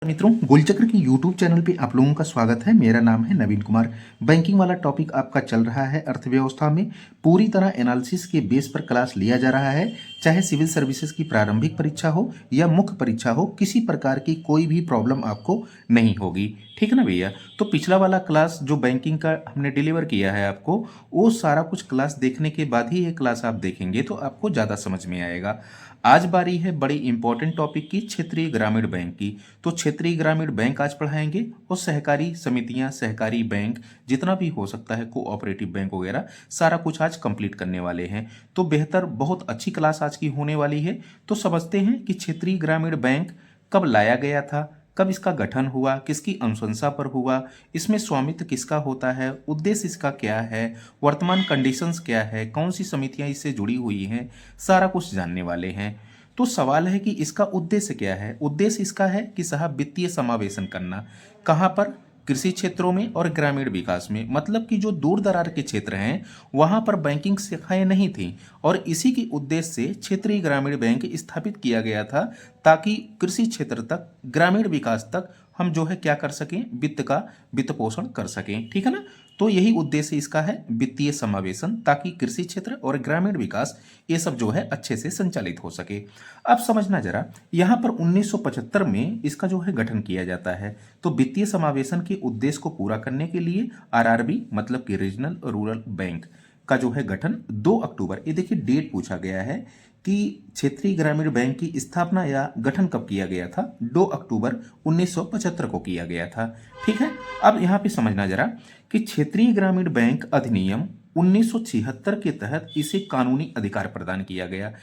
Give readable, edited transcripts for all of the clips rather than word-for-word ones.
मित्रों, गोलचक्र के YouTube channel पे आप लोगों का स्वागत है। मेरा नाम है नवीन कुमार। बैंकिंग वाला टॉपिक आपका चल रहा है। अर्थव्यवस्था में पूरी तरह एनालिसिस के बेस पर क्लास लिया जा रहा है। चाहे सिविल सर्विसेज की प्रारंभिक परीक्षा हो या मुख्य परीक्षा हो, किसी प्रकार की कोई भी प्रॉब्लम आपको नहीं होगी। ठीक है ना भैया। तो पिछला वाला क्लास जो बैंकिंग का हमने डिलीवर किया है आपको, वो सारा कुछ क्लास देखने के बाद ही ये क्लास आप देखेंगे तो आपको ज़्यादा समझ में आएगा। आज बारी है बड़ी इंपॉर्टेंट टॉपिक की, क्षेत्रीय ग्रामीण बैंक की। तो क्षेत्रीय ग्रामीण बैंक आज पढ़ाएंगे और सहकारी समितियां, सहकारी बैंक जितना भी हो सकता है, कोऑपरेटिव बैंक वगैरह, सारा कुछ आज कंप्लीट करने वाले हैं। तो बेहतर, बहुत अच्छी क्लास आज की होने वाली है। तो समझते हैं कि क्षेत्रीय ग्रामीण बैंक कब लाया गया था, कब इसका गठन हुआ, किसकी अनुशंसा पर हुआ, इसमें स्वामित्व किसका होता है, उद्देश्य इसका क्या है, वर्तमान कंडीशंस क्या है, कौन सी समितियां इससे जुड़ी हुई हैं, सारा कुछ जानने वाले हैं। तो सवाल है कि इसका उद्देश्य क्या है। उद्देश्य इसका है कि साहब वित्तीय समावेशन करना। कहाँ पर? कृषि क्षेत्रों में और ग्रामीण विकास में। मतलब कि जो दूर दरार के क्षेत्र हैं वहाँ पर बैंकिंग शाखाएं नहीं थी और इसी के उद्देश्य से क्षेत्रीय ग्रामीण बैंक स्थापित किया गया था, ताकि कृषि क्षेत्र तक, ग्रामीण विकास तक हम जो है क्या कर सकें, वित्त पोषण कर सकें। ठीक है ना। तो यही उद्देश्य इसका है, वित्तीय समावेशन, ताकि कृषि क्षेत्र और ग्रामीण विकास ये सब जो है अच्छे से संचालित हो सके। अब समझना जरा, यहाँ पर 1975 में इसका जो है गठन किया जाता है। तो वित्तीय समावेशन के उद्देश्य को पूरा करने के लिए आरआरबी, मतलब कि रीजनल रूरल बैंक का जो है गठन 2 अक्टूबर, ये देखिए डेट पूछा गया है कि क्षेत्रीय ग्रामीण बैंक की स्थापना या गठन कब किया गया था। 2 अक्टूबर 1975 को किया गया था। ठीक है। अब यहाँ पे समझना जरा कि क्षेत्रीय ग्रामीण बैंक अधिनियम 1976 के तहत इसे कानूनी अधिकार प्रदान किया गया।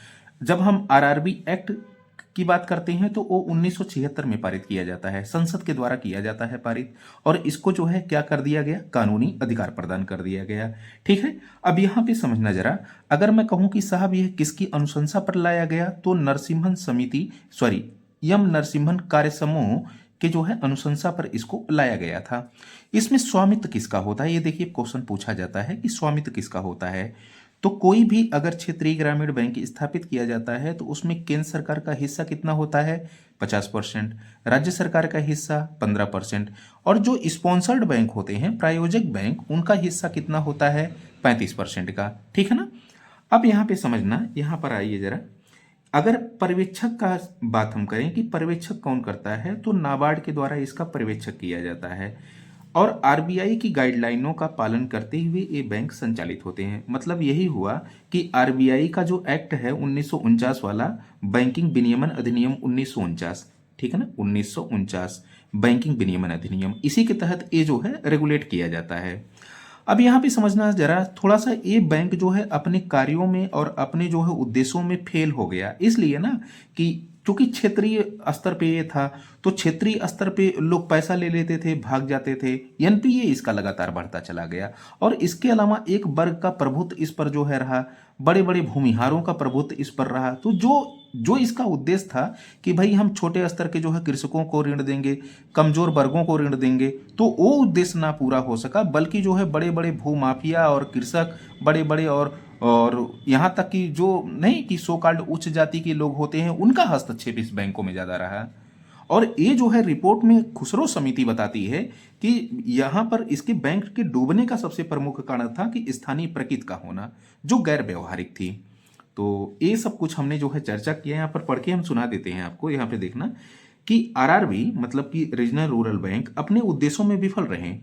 जब हम आरआरबी एक्ट की बात करते हैं तो वो 1976 में पारित किया जाता है, संसद के द्वारा किया जाता है पारित, और इसको जो है क्या कर दिया गया, कानूनी अधिकार प्रदान कर दिया गया। ठीक है। अब यहाँ पे समझना जरा, अगर मैं कहूँ कि साहब यह किसकी अनुशंसा पर लाया गया, तो नरसिम्हन समिति, सॉरी, यम नरसिम्हन कार्य समूह के जो है अनुशंसा पर इसको लाया गया था। इसमें स्वामित्व किसका होता है, ये देखिए क्वेश्चन पूछा जाता है कि स्वामित्व किसका होता है। तो कोई भी अगर क्षेत्रीय ग्रामीण बैंक स्थापित किया जाता है तो उसमें केंद्र सरकार का हिस्सा कितना होता है, 50%, राज्य सरकार का हिस्सा 15%, और जो स्पॉन्सर्ड बैंक होते हैं, प्रायोजक बैंक, उनका हिस्सा कितना होता है, 35% का। ठीक है ना। अब यहाँ पे समझना, यहाँ पर आइए जरा, अगर पर्यवेक्षक का बात हम करें कि पर्यवेक्षक कौन करता है, तो नाबार्ड के द्वारा इसका पर्यवेक्षक किया जाता है और आरबीआई की गाइडलाइनों का पालन करते हुए ये बैंक संचालित होते हैं। मतलब यही हुआ कि आरबीआई का जो एक्ट है 1949 वाला, बैंकिंग विनियमन अधिनियम 1949, ठीक है ना, 1949 बैंकिंग विनियमन अधिनियम, इसी के तहत ये जो है रेगुलेट किया जाता है। अब यहाँ पे समझना जरा थोड़ा सा, ये बैंक जो है अपने कार्यों में और अपने जो है उद्देश्यों में फेल हो गया, इसलिए ना कि क्योंकि क्षेत्रीय स्तर पे ये था, तो क्षेत्रीय स्तर पे लोग पैसा ले लेते थे, भाग जाते थे, एनपीए इसका लगातार बढ़ता चला गया। और इसके अलावा एक वर्ग का प्रभुत्व इस पर जो है रहा, बड़े बड़े भूमिहारों का प्रभुत्व इस पर रहा। तो जो जो इसका उद्देश्य था कि भाई हम छोटे स्तर के जो है कृषकों को ऋण देंगे, कमजोर वर्गों को ऋण देंगे, तो वो उद्देश्य ना पूरा हो सका, बल्कि जो है बड़े बड़े भूमाफिया और कृषक, बड़े बड़े और यहाँ तक कि जो नहीं कि सो कॉल्ड उच्च जाति के लोग होते हैं, उनका हस्तक्षेप इस बैंकों में ज़्यादा रहा। और ये जो है रिपोर्ट में खुसरो समिति बताती है कि यहाँ पर इसके बैंक के डूबने का सबसे प्रमुख कारण था कि स्थानीय प्रकृति का होना, जो गैर व्यवहारिक थी। तो ये सब कुछ हमने जो है चर्चा किया, यहाँ पर पढ़ के हम सुना देते हैं आपको। यहाँ पे देखना कि आरआरबी, मतलब कि रीजनल रूरल बैंक, अपने उद्देश्यों में विफल रहे।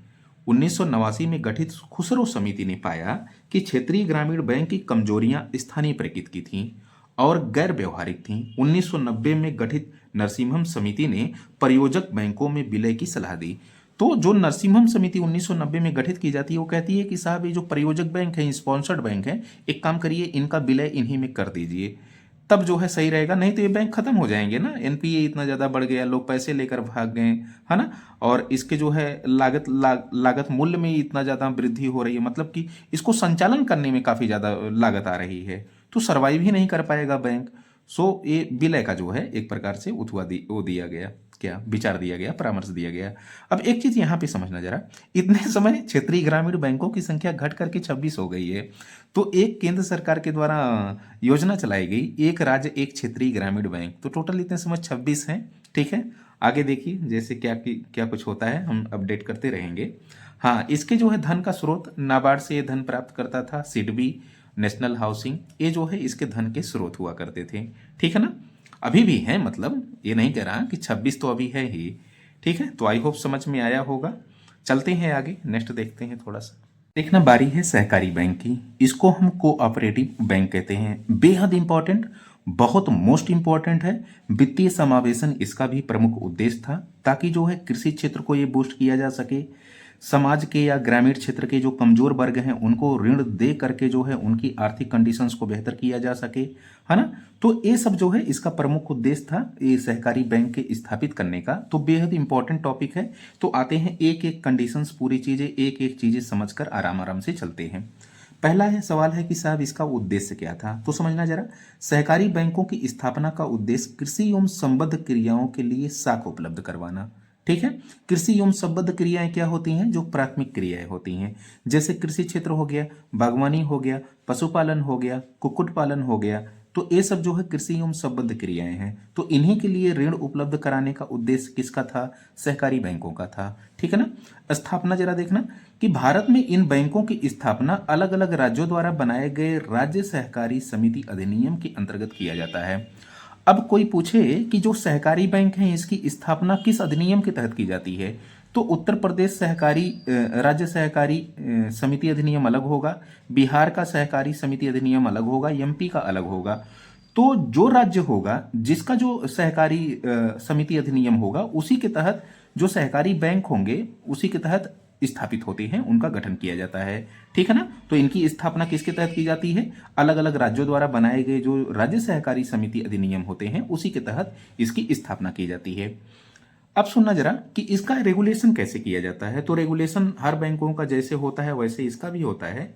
1989 में गठित खुसरो समिति ने पाया कि क्षेत्रीय ग्रामीण बैंक की कमजोरियां स्थानीय प्रकृति की थीं और गैर व्यवहारिक थीं। 1990 में गठित नरसिम्हम समिति ने परियोजक बैंकों में विलय की सलाह दी। तो जो नरसिम्हम समिति 1990 में गठित की जाती है, वो कहती है कि साहब ये जो परियोजक बैंक हैं, स्पॉन्सर्ड बैंक हैं, एक काम करिए, इनका विलय इन्हीं में कर दीजिए, तब जो है सही रहेगा। नहीं तो ये बैंक खत्म हो जाएंगे ना, एनपीए इतना ज़्यादा बढ़ गया, लोग पैसे लेकर भाग गए, है ना, और इसके जो है लागत मूल्य में इतना ज़्यादा वृद्धि हो रही है, मतलब कि इसको संचालन करने में काफ़ी ज़्यादा लागत आ रही है, तो सर्वाइव ही नहीं कर पाएगा बैंक। सो ये विलय का जो है एक प्रकार से वो दिया गया, क्या विचार दिया गया, परामर्श दिया गया। अब एक चीज यहाँ पे समझना जरा, इतने समय क्षेत्रीय ग्रामीण बैंकों की संख्या घट करके 26 हो गई है। तो एक केंद्र सरकार के द्वारा योजना चलाई गई, एक राज्य एक क्षेत्रीय ग्रामीण बैंक, तो टोटल इतने समय 26 हैं। ठीक है। आगे देखिए जैसे क्या कुछ होता है, हम अपडेट करते रहेंगे। हाँ, इसके जो है धन का स्रोत, नाबार्ड से ये धन प्राप्त करता था, सिडबी, नेशनल हाउसिंग, ये जो है इसके धन के स्रोत हुआ करते थे। ठीक है ना, अभी भी है, मतलब ये नहीं कह रहा कि 26 तो अभी है ही। ठीक है, तो आई होप समझ में आया होगा। चलते हैं आगे, नेक्स्ट देखते हैं थोड़ा सा। देखना बारी है सहकारी बैंक की। इसको हम कोऑपरेटिव बैंक कहते हैं। बेहद इंपॉर्टेंट, बहुत मोस्ट इंपॉर्टेंट है। वित्तीय समावेशन इसका भी प्रमुख उद्देश्य था, ताकि जो है कृषि क्षेत्र को ये बूस्ट किया जा सके। समाज के या ग्रामीण क्षेत्र के जो कमजोर वर्ग हैं उनको ऋण दे करके जो है उनकी आर्थिक कंडीशंस को बेहतर किया जा सके, है ना। तो ये सब जो है इसका प्रमुख उद्देश्य था, ये सहकारी बैंक के स्थापित करने का। तो बेहद इंपॉर्टेंट टॉपिक है। तो आते हैं एक एक कंडीशंस, पूरी चीजें एक एक चीजें समझकर आराम आराम से चलते हैं। पहला है सवाल है कि साहब इसका उद्देश्य क्या था, तो समझना जरा। सहकारी बैंकों की स्थापना का उद्देश्य कृषि एवं संबद्ध क्रियाओं के लिए साख उपलब्ध करवाना। ठीक है, कृषि एवं संबद्ध क्रियाएं क्या होती हैं, जो प्राथमिक क्रियाएं होती हैं, जैसे कृषि क्षेत्र हो गया, बागवानी हो गया, पशुपालन हो गया, कुक्कुट पालन हो गया। तो ये सब जो है कृषि एवं संबद्ध क्रियाएं हैं। तो इन्हीं के लिए ऋण उपलब्ध कराने का उद्देश्य किसका था, सहकारी बैंकों का था। ठीक है ना। स्थापना जरा देखना कि भारत में इन बैंकों की स्थापना अलग अलग राज्यों द्वारा बनाए गए राज्य सहकारी समिति अधिनियम के अंतर्गत किया जाता है। अब कोई पूछे कि जो सहकारी बैंक है इसकी स्थापना किस अधिनियम के तहत की जाती है, तो उत्तर प्रदेश सहकारी राज्य सहकारी समिति अधिनियम अलग होगा, बिहार का सहकारी समिति अधिनियम अलग होगा, एमपी का अलग होगा। तो जो राज्य होगा जिसका जो सहकारी समिति अधिनियम होगा उसी के तहत जो सहकारी बैंक होंगे उसी के तहत स्थापित होते हैं, उनका गठन किया जाता है। ठीक है ना। तो इनकी स्थापना किसके तहत की जाती है, अलग अलग राज्यों द्वारा बनाए गए जो राज्य सहकारी समिति अधिनियम होते हैं उसी के तहत इसकी स्थापना की जाती है। अब सुनना जरा कि इसका रेगुलेशन कैसे किया जाता है। तो रेगुलेशन हर बैंकों का जैसे होता है वैसे इसका भी होता है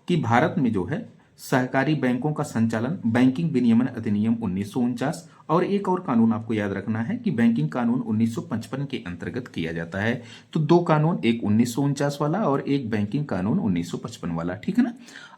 कि भारत में जो है सहकारी बैंकों का संचालन बैंकिंग विनियमन अधिनियम 1949 और एक और कानून आपको याद रखना है कि बैंकिंग कानून 1955 के अंतर्गत किया जाता है। तो दो कानून, एक 1949 वाला और एक बैंकिंग कानून 1955 वाला। ठीक है ना।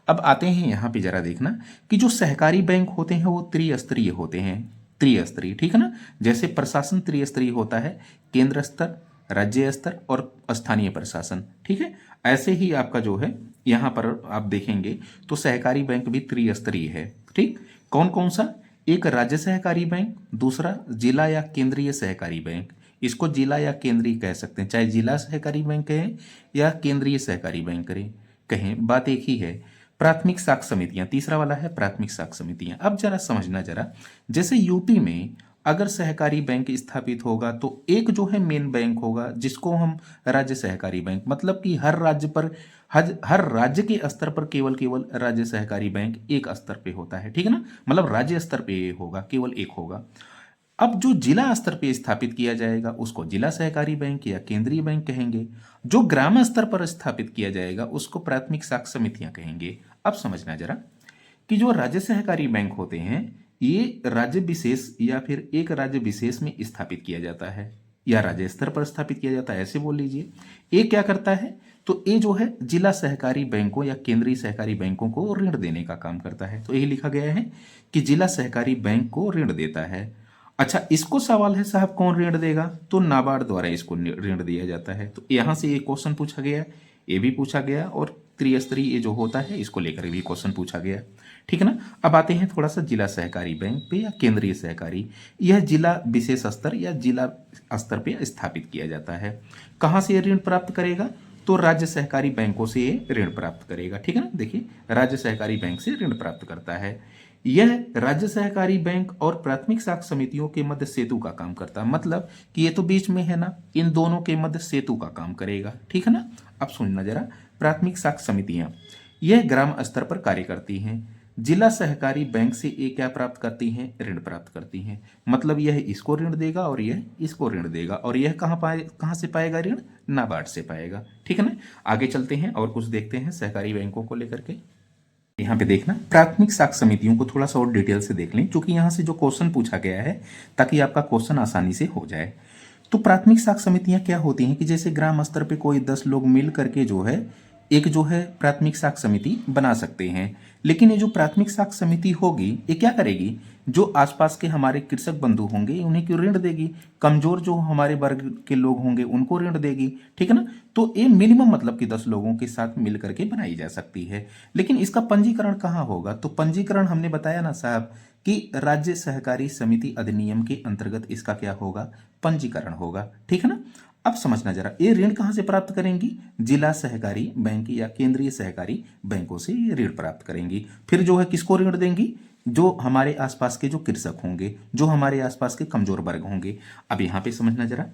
अब आते हैं यहाँ पे जरा देखना कि जो सहकारी बैंक होते हैं वो त्रिस्तरीय होते हैं। त्रिस्तरीय, ठीक है ना। जैसे प्रशासन त्रिस्तरीय होता है, केंद्र स्तर, राज्य स्तर और स्थानीय प्रशासन। ठीक है, ऐसे ही आपका जो है यहाँ पर आप देखेंगे तो सहकारी बैंक भी त्रिस्तरीय है। ठीक, कौन कौन सा, एक राज्य सहकारी बैंक, दूसरा जिला या केंद्रीय सहकारी बैंक। इसको जिला या केंद्रीय कह सकते हैं, चाहे जिला सहकारी बैंक कहें या केंद्रीय सहकारी बैंक कहें, बात एक ही है। प्राथमिक साख समितियां, तीसरा वाला है प्राथमिक साख समितियां। अब जरा समझना जरा, जैसे यूपी में अगर सहकारी बैंक स्थापित होगा तो एक जो है मेन बैंक होगा जिसको हम राज्य सहकारी बैंक, मतलब कि हर राज्य पर हर राज्य के स्तर पर केवल केवल राज्य सहकारी बैंक एक स्तर पे होता है। ठीक है ना, मतलब राज्य स्तर पे होगा, केवल एक होगा। अब जो जिला स्तर पे स्थापित किया जाएगा उसको जिला सहकारी बैंक या केंद्रीय बैंक कहेंगे। जो ग्राम स्तर पर स्थापित किया जाएगा उसको प्राथमिक साख समितियां कहेंगे। अब समझना जरा कि जो राज्य सहकारी बैंक होते हैं ये राज्य विशेष या फिर एक राज्य विशेष में स्थापित किया जाता है या राज्य स्तर पर स्थापित किया जाता है, ऐसे बोल लीजिए। ये क्या करता है, तो ये जो है जिला सहकारी बैंकों या केंद्रीय सहकारी बैंकों को ऋण देने का काम करता है। तो यही लिखा गया है कि जिला सहकारी बैंक को ऋण देता है। अच्छा, इसको सवाल है साहब कौन ऋण देगा, तो नाबार्ड द्वारा इसको ऋण दिया जाता है। तो यहां से एक क्वेश्चन पूछा गया, ये भी पूछा गया और त्रिस्तरीय जो होता है इसको लेकर भी क्वेश्चन पूछा गया। ठीक है ना। अब आते हैं थोड़ा सा जिला सहकारी बैंक पे या केंद्रीय सहकारी। यह जिला विशेष स्तर या जिला स्तर पे स्थापित किया जाता है। कहाँ से ऋण प्राप्त करेगा, तो राज्य सहकारी बैंकों से ये ऋण प्राप्त करेगा। ठीक है ना, देखिए राज्य सहकारी बैंक से ऋण प्राप्त करता है। यह राज्य सहकारी बैंक और प्राथमिक साख समितियों के मध्य सेतु का काम करता है, मतलब कि ये तो बीच में है ना, इन दोनों के मध्य सेतु का काम करेगा। ठीक है ना। अब सुनना जरा, प्राथमिक साख समितियां यह ग्राम स्तर पर कार्य करती हैं। जिला सहकारी बैंक से ये क्या प्राप्त करती हैं, ऋण प्राप्त करती हैं। मतलब यह इसको ऋण देगा और यह इसको ऋण देगा, और यह कहाँ से पाएगा ऋण, नाबार्ड से पाएगा। ठीक है ना। आगे चलते हैं और कुछ देखते हैं सहकारी बैंकों को लेकर के। यहाँ पे देखना प्राथमिक साख समितियों को थोड़ा सा और डिटेल से देख लें, क्योंकि यहाँ से जो क्वेश्चन पूछा गया है ताकि आपका क्वेश्चन आसानी से हो जाए। तो प्राथमिक साख समितियां क्या होती हैं कि जैसे ग्राम स्तर पे कोई 10 लोग मिल करके जो है एक जो है प्राथमिक साख समिति बना सकते हैं। लेकिन ये जो प्राथमिक साख समिति होगी ये क्या करेगी, जो आसपास के हमारे कृषक बंधु होंगे उन्हीं को ऋण देगी, कमजोर जो हमारे वर्ग के लोग होंगे उनको ऋण देगी, ठीक है ना। तो ये मिनिमम मतलब कि 10 लोगों के साथ मिल करके बनाई जा सकती है। लेकिन इसका पंजीकरण कहाँ होगा, तो पंजीकरण हमने बताया ना साहब कि राज्य सहकारी समिति अधिनियम के अंतर्गत इसका क्या होगा, पंजीकरण होगा, ठीक है ना। अब समझना जरा, ये ऋण कहाँ से प्राप्त करेंगी, जिला सहकारी बैंक या केंद्रीय सहकारी बैंकों से ये ऋण प्राप्त करेंगी। फिर जो है किसको ऋण देंगी, जो हमारे आसपास के जो कृषक होंगे, जो हमारे आसपास के कमजोर वर्ग होंगे। अब यहाँ पे समझना जरा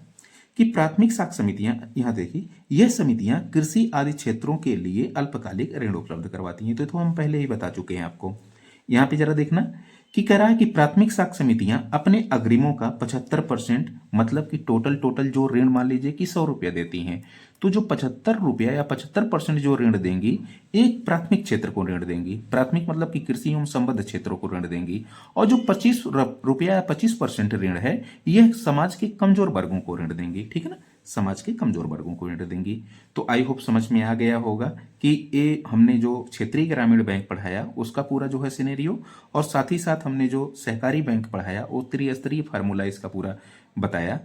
कि प्राथमिक साख समितियां, यहाँ देखिए, यह समितियां कृषि आदि क्षेत्रों के लिए अल्पकालिक ऋण उपलब्ध करवाती हैं। तो हम पहले ही बता चुके हैं आपको। यहाँ पे जरा देखना कि कह रहा है कि प्राथमिक साख समितियां अपने अग्रिमों का 75% मतलब कि टोटल जो ऋण मान लीजिए कि 100 रुपया देती हैं, तो जो 75 रुपया या 75% जो ऋण देंगी एक प्राथमिक क्षेत्र को ऋण देंगी, प्राथमिक मतलब कि कृषि एवं संबद्ध क्षेत्रों को ऋण देंगी। और जो 25 रुपया या 25% ऋण है यह समाज के कमजोर वर्गों को ऋण देंगी, ठीक है ना, समाज के कमजोर वर्गों को ऋण देंगी। तो आई होप समझ में आ गया होगा कि ये हमने जो क्षेत्रीय ग्रामीण बैंक पढ़ाया उसका पूरा जो है सिनेरियो, और साथ ही साथ हमने जो सहकारी बैंक पढ़ाया वो त्रिस्तरीय फार्मूला इसका पूरा बताया।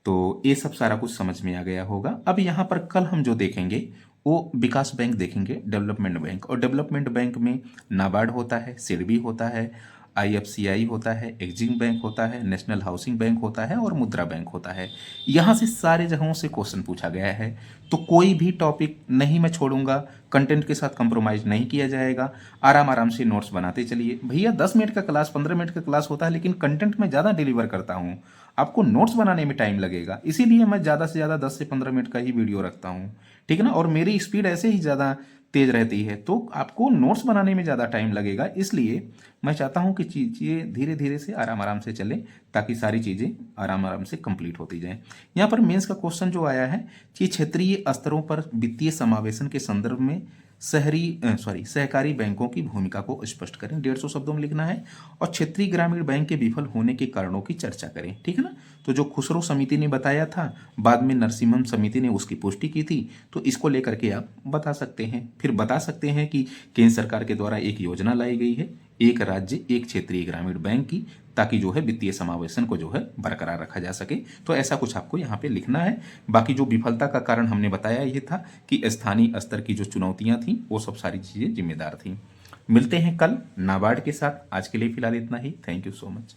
तो ये सब सारा कुछ समझ में आ गया होगा। अब यहाँ पर कल हम जो देखेंगे वो विकास बैंक देखेंगे, डेवलपमेंट बैंक। और डेवलपमेंट बैंक में नाबार्ड होता है, सिडबी होता है, आईएफसीआई होता है, एक्जिम बैंक होता है, नेशनल हाउसिंग बैंक होता है और मुद्रा बैंक होता है। यहाँ से सारे जगहों से क्वेश्चन पूछा गया है। तो कोई भी टॉपिक नहीं मैं छोड़ूंगा, कंटेंट के साथ कंप्रोमाइज नहीं किया जाएगा। आराम आराम से नोट्स बनाते चलिए। भैया 10 मिनट का क्लास 15 मिनट का क्लास होता है, लेकिन कंटेंट में ज़्यादा डिलीवर करता हूँ, आपको नोट्स बनाने में टाइम लगेगा, इसीलिए मैं ज़्यादा से ज़्यादा 10 से 15 मिनट का ही वीडियो रखता हूँ, ठीक है ना। और मेरी स्पीड ऐसे ही ज़्यादा तेज रहती है, तो आपको नोट्स बनाने में ज़्यादा टाइम लगेगा। इसलिए मैं चाहता हूँ कि चीज़ें धीरे धीरे से आराम आराम से चलें, ताकि सारी चीज़ें आराम आराम से कंप्लीट होती जाएं। यहाँ पर मेंस का क्वेश्चन जो आया है कि क्षेत्रीय स्तरों पर वित्तीय समावेशन के संदर्भ में सहकारी बैंकों की भूमिका को स्पष्ट करें, 150 शब्दों में लिखना है। और क्षेत्रीय ग्रामीण बैंक के विफल होने के कारणों की चर्चा करें, ठीक है ना। तो जो खुसरो समिति ने बताया था, बाद में नरसिम्हम समिति ने उसकी पुष्टि की थी, तो इसको लेकर के आप बता सकते हैं। फिर बता सकते हैं कि केंद्र सरकार के द्वारा एक योजना लाई गई है, एक राज्य एक क्षेत्रीय ग्रामीण बैंक की, ताकि जो है वित्तीय समावेशन को जो है बरकरार रखा जा सके। तो ऐसा कुछ आपको यहाँ पे लिखना है। बाकी जो विफलता का कारण हमने बताया ये था कि स्थानीय स्तर की जो चुनौतियां थी वो सब सारी चीजें जिम्मेदार थी। मिलते हैं कल नाबार्ड के साथ। आज के लिए फिलहाल इतना ही। Thank you so much.